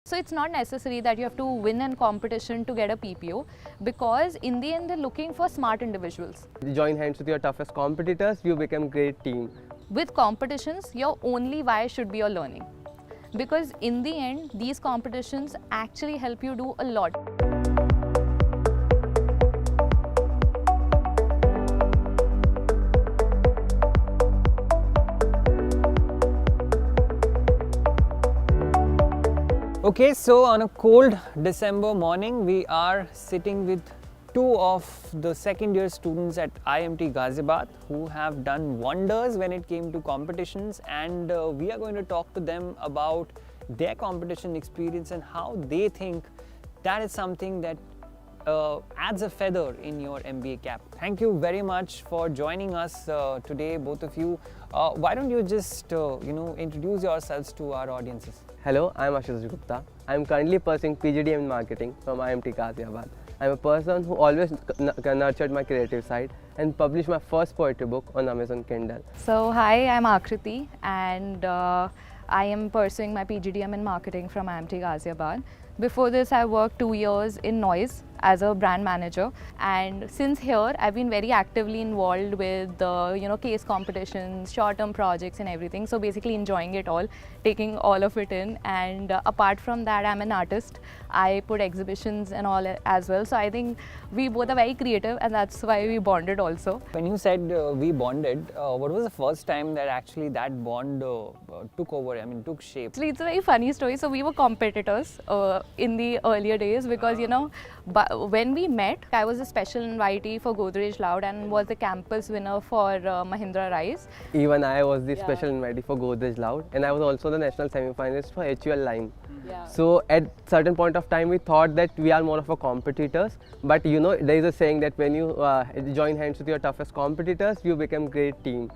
So it's not necessary that you have to win a competition to get a PPO, because in the end they're looking for smart individuals. You join hands with your toughest competitors, you become great team. With competitions, your only why should be your learning, because in the end these competitions actually help you do a lot. Okay, so on a cold December morning, we are sitting with two of the second year students at IMT Ghaziabad who have done wonders when it came to competitions, and we are going to talk to them about their competition experience and how they think that is something that adds a feather in your MBA cap. Thank you very much for joining us today, both of you. Why don't you just introduce yourselves to our audiences? Hello, I am Ashutosh Gupta. I am currently pursuing PGDM in marketing from IMT Ghaziabad. I am a person who always nurtured my creative side and published my first poetry book on Amazon Kindle. So hi, I'm Akriti, and I am pursuing my PGDM in marketing from IMT Ghaziabad. Before this, I worked 2 years in Noise as a brand manager, and since here I've been very actively involved with case competitions, short-term projects and everything. So basically enjoying it all, taking all of it in, and apart from that, I'm an artist. I put exhibitions and all as well. So I think we both are very creative, and that's why we bonded also. When you said we bonded, what was the first time that actually that bond took over? I mean, took shape? Actually, it's a very funny story. So we were competitors in the earlier days, because when we met, I was a special invitee for Godrej Loud and was the campus winner for Mahindra Rise. Even I was the special invitee for Godrej Loud, and I was also the national semi-finalist for HUL Lime. Yeah. So at certain point of time we thought that we are more of a competitors, but there is a saying that when you join hands with your toughest competitors, you become great team.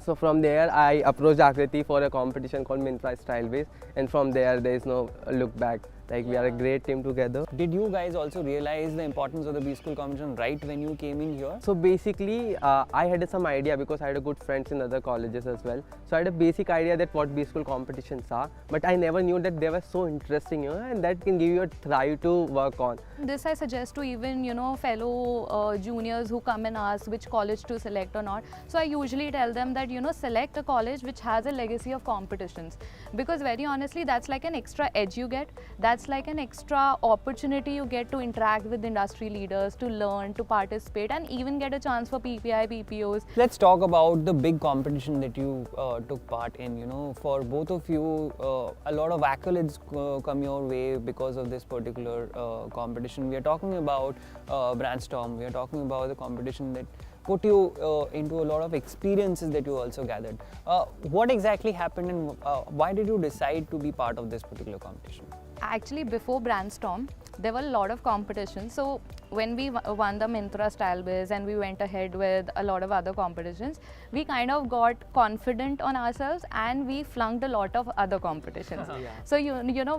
So from there I approached Akriti for a competition called Myntra Style Base, and from there is no look back. Like, we are a great team together. Did you guys also realize the importance of the B-School competition right when you came in here? So basically, I had some idea because I had a good friends in other colleges as well. So I had a basic idea that what B-School competitions are, but I never knew that they were so interesting, and that can give you a thrive to work on. This I suggest to even fellow juniors who come and ask which college to select or not. So I usually tell them that select a college which has a legacy of competitions, because very honestly that's like an extra edge you get. That's like an extra opportunity you get to interact with industry leaders, to learn, to participate, and even get a chance for PPI, PPOs. Let's talk about the big competition that you took part in. For both of you, a lot of accolades come your way because of this particular competition. We are talking about Brandstorm. We are talking about the competition that put you into a lot of experiences that you also gathered. What exactly happened, and why did you decide to be part of this particular competition? Actually, before Brandstorm, there were a lot of competitions. So when we won the Myntra Style Biz and we went ahead with a lot of other competitions, we kind of got confident on ourselves and we flunked a lot of other competitions. Yeah. So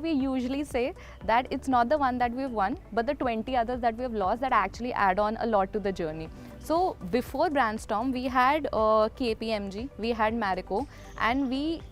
we usually say that it's not the one that we've won, but the 20 others that we've lost that actually add on a lot to the journey. So before Brandstorm, we had KPMG, we had Marico, and we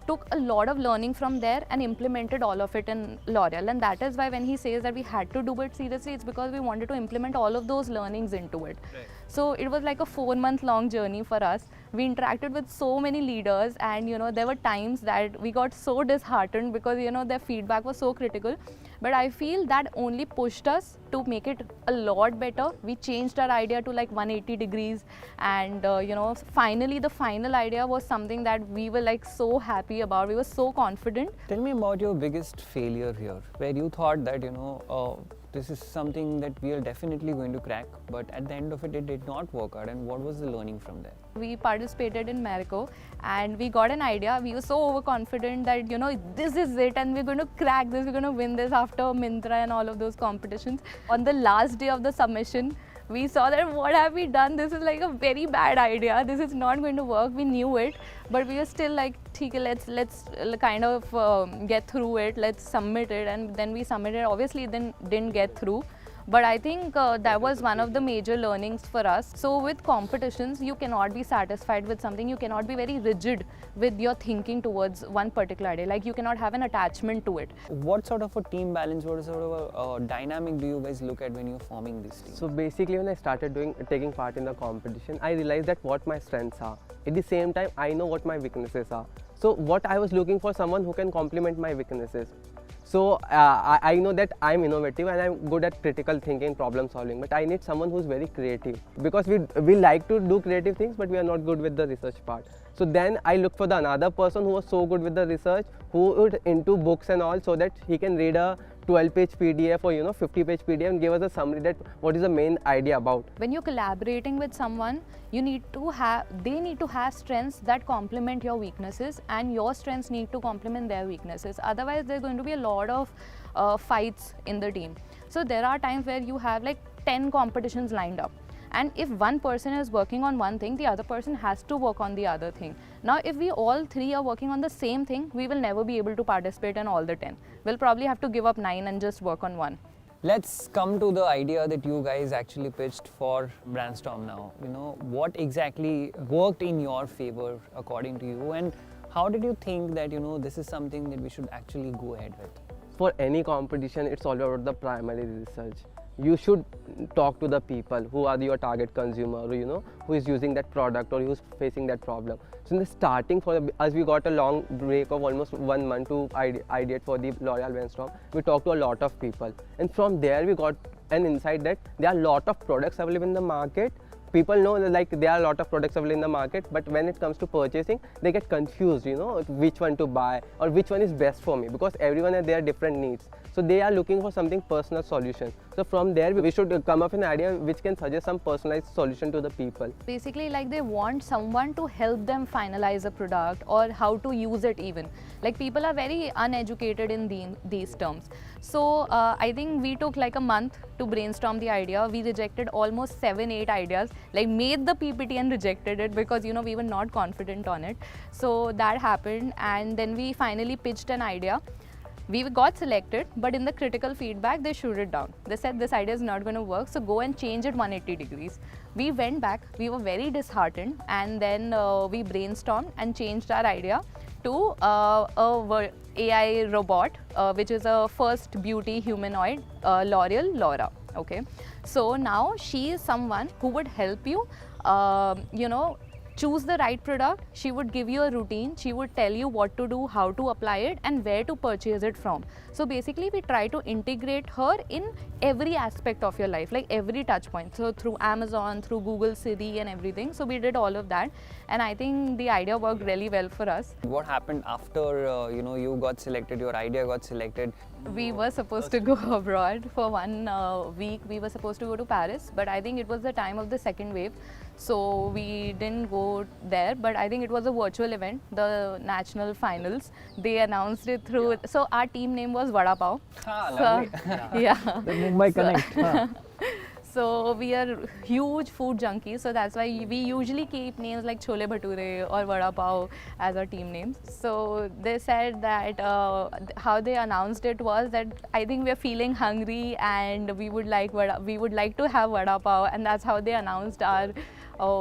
took a lot of learning from there and implemented all of it in L'Oreal. And that is why when he says that we had to do it seriously, it's because we wanted to implement all of those learnings into it. Right. So it was like a 4-month-long journey for us. We interacted with so many leaders, and there were times that we got so disheartened because their feedback was so critical. But I feel that only pushed us to make it a lot better. We changed our idea to like 180 degrees, and finally the final idea was something that we were like so happy about. We were so confident. Tell me about your biggest failure here, where you thought that this is something that we are definitely going to crack, but at the end of it, it did not work out. And what was the learning from there? We participated in Marico and we got an idea. We were so overconfident that this is it and we're going to crack this, we're going to win this after Myntra and all of those competitions. On the last day of the submission, we saw that what have we done? This is like a very bad idea. This is not going to work. We knew it, but we were still like, let's kind of get through it. Let's submit it, and then we submitted. Obviously, it then didn't get through. But I think that was one of the major learnings for us. So with competitions, you cannot be satisfied with something. You cannot be very rigid with your thinking towards one particular idea. Like you cannot have an attachment to it. What sort of a team balance, what sort of a dynamic do you guys look at when you're forming this team? So basically when I started taking part in the competition, I realized that what my strengths are. At the same time, I know what my weaknesses are. So what I was looking for, someone who can complement my weaknesses. So I know that I'm innovative and I'm good at critical thinking, problem solving, but I need someone who's very creative, because we like to do creative things, but we are not good with the research part. So then I looked for the another person who was so good with the research, who would into books and all, so that he can read a 12-page PDF or 50-page PDF and give us a summary that what is the main idea about. When you're collaborating with someone, they need to have strengths that complement your weaknesses, and your strengths need to complement their weaknesses. Otherwise, there's going to be a lot of fights in the team. So there are times where you have like 10 competitions lined up. And if one person is working on one thing, the other person has to work on the other thing. Now, if we all three are working on the same thing, we will never be able to participate in all the 10. We'll probably have to give up 9 and just work on one. Let's come to the idea that you guys actually pitched for Brainstorm now. What exactly worked in your favor according to you, and how did you think that, this is something that we should actually go ahead with? For any competition, it's all about the primary research. You should talk to the people who are your target consumer, who is using that product or who's facing that problem. So in the starting for us, we got a long break of almost 1 month to ideate for the L'Oreal Brainstorm. We talked to a lot of people, and from there we got an insight that there are a lot of products available in the market. People know that like there are a lot of products available in the market, but when it comes to purchasing, they get confused, which one to buy or which one is best for me, because everyone has their different needs. So they are looking for something personal solution. So from there, we should come up with an idea which can suggest some personalized solution to the people. Basically, like they want someone to help them finalize a product or how to use it even. Like people are very uneducated in these terms. So I think we took like a month to brainstorm the idea. We rejected almost 7-8 ideas, like made the PPT and rejected it because we were not confident on it. So that happened, and then we finally pitched an idea. We got selected, but in the critical feedback, they shoot it down. They said this idea is not going to work, so go and change it 180 degrees. We went back, we were very disheartened, and then we brainstormed and changed our idea to a AI robot, which is a first beauty humanoid, L'Oreal Laura. Okay, so now she is someone who would help you, choose the right product. She would give you a routine. She would tell you what to do, how to apply it, and where to purchase it from. So basically, we try to integrate her in every aspect of your life, like every touch point. So through Amazon, through Google Siri and everything. So we did all of that, and I think the idea worked really well for us. What happened after you got selected, your idea got selected? We were supposed to go abroad for 1 week. We were supposed to go to Paris, but I think it was the time of the second wave. So we didn't go there, but I think it was a virtual event, the national finals. They announced it through, so our team name was Vada Pav. Lovely. Yeah. The Mumbai Connect. So we are huge food junkies, so that's why we usually keep names like Chole Bhature or Vada Pav as our team names. So they said that how they announced it was that I think we are feeling hungry and we would like to have Vada Pav, and that's how they announced our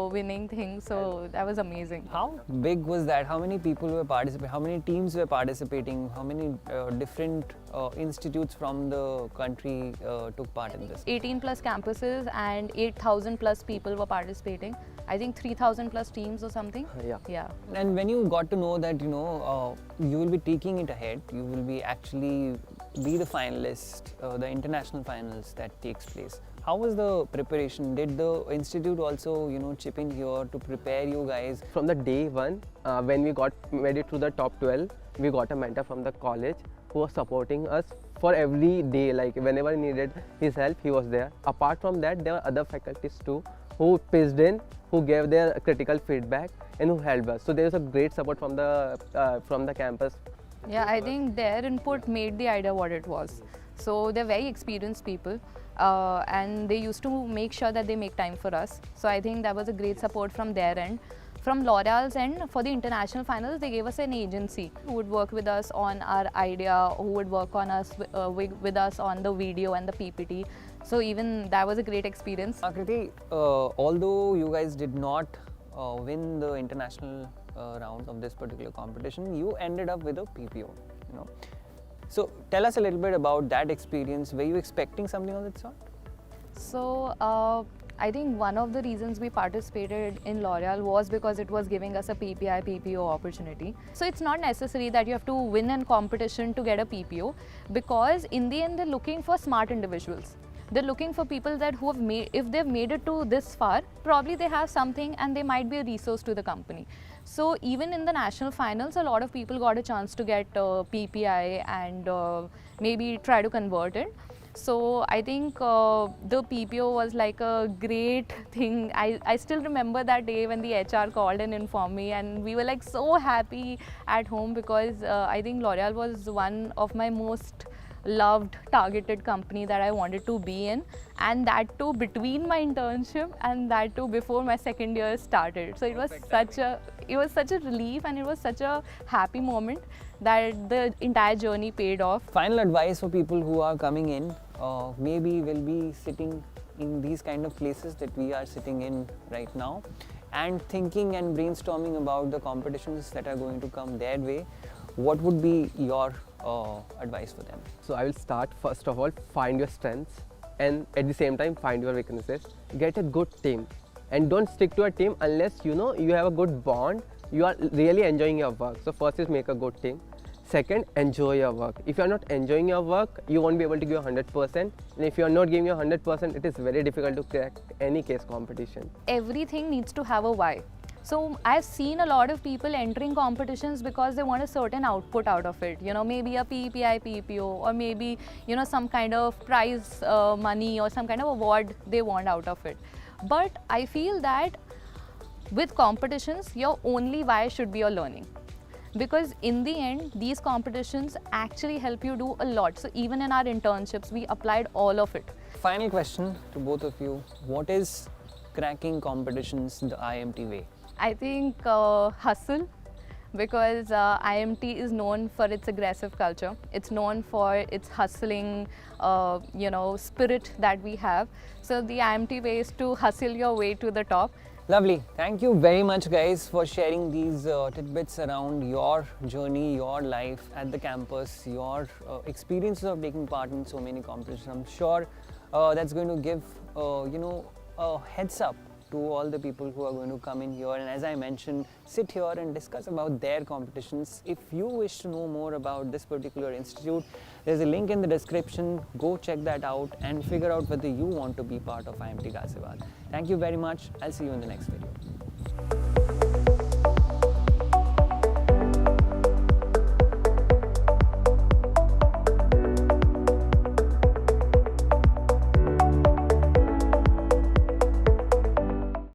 winning thing. So that was amazing. How big was that? How many people were participating? How many teams were participating? How many different institutes from the country took part in this? 18 plus campuses and 8,000 plus people were participating. I think 3,000 plus teams or something. Yeah. And when you got to know that you will be taking it ahead, you will be actually be the finalist, the international finals that takes place. How was the preparation? Did the institute also chip in here to prepare you guys? From the day one, when we got made it to the top 12, we got a mentor from the college who was supporting us for every day. Like whenever we needed his help, he was there. Apart from that, there were other faculties too who pitched in, who gave their critical feedback, and who helped us. So there was a great support from the campus. Yeah, I think their input made the idea what it was. So they're very experienced people, and they used to make sure that they make time for us. So I think that was a great support from their end. from L'Oreal's end, for the international finals, they gave us an agency who would work with us on our idea, who would work on us with us on the video and the PPT. So even that was a great experience. Akriti, although you guys did not win the international round of this particular competition, you ended up with a PPO. So tell us a little bit about that experience. Were you expecting something of that sort? So I think one of the reasons we participated in L'Oreal was because it was giving us a PPI PPO opportunity. So it's not necessary that you have to win a competition to get a PPO, because in the end they're looking for smart individuals. They're looking for people that who have made, if they've made it to this far, probably they have something and they might be a resource to the company. So even in the national finals, a lot of people got a chance to get PPI and maybe try to convert it. So I think the PPO was like a great thing. I still remember that day when the HR called and informed me, and we were like so happy at home, because I think L'Oreal was one of my most loved targeted company that I wanted to be in, and that too between my internship and that too before my second year started. So it was such a relief, and it was such a happy moment that the entire journey paid off. Final advice for people who are coming in, maybe will be sitting in these kind of places that we are sitting in right now, and thinking and brainstorming about the competitions that are going to come their way. What would be your advice for them? So I will start, first of all, find your strengths, and at the same time find your weaknesses. Get a good team, and don't stick to a team unless you have a good bond, you are really enjoying your work. So first is make a good team. Second, enjoy your work. If you are not enjoying your work, you won't be able to give 100%, and if you are not giving your 100%, it is very difficult to crack any case competition. Everything needs to have a why. So I've seen a lot of people entering competitions because they want a certain output out of it. Maybe a PPI, PPO, or maybe some kind of prize money or some kind of award they want out of it. But I feel that with competitions, your only why should be your learning. Because in the end, these competitions actually help you do a lot. So even in our internships, we applied all of it. Final question to both of you. What is cracking competitions the IMT way? I think hustle, because IMT is known for its aggressive culture. It's known for its hustling, spirit that we have. So the IMT way is to hustle your way to the top. Lovely. Thank you very much, guys, for sharing these tidbits around your journey, your life at the campus, your experiences of taking part in so many competitions. I'm sure that's going to give a heads up to all the people who are going to come in here, and as I mentioned, sit here and discuss about their competitions. If you wish to know more about this particular institute, there's a link in the description. Go check that out and figure out whether you want to be part of IMT Ghaziabad. Thank you very much. I'll see you in the next video.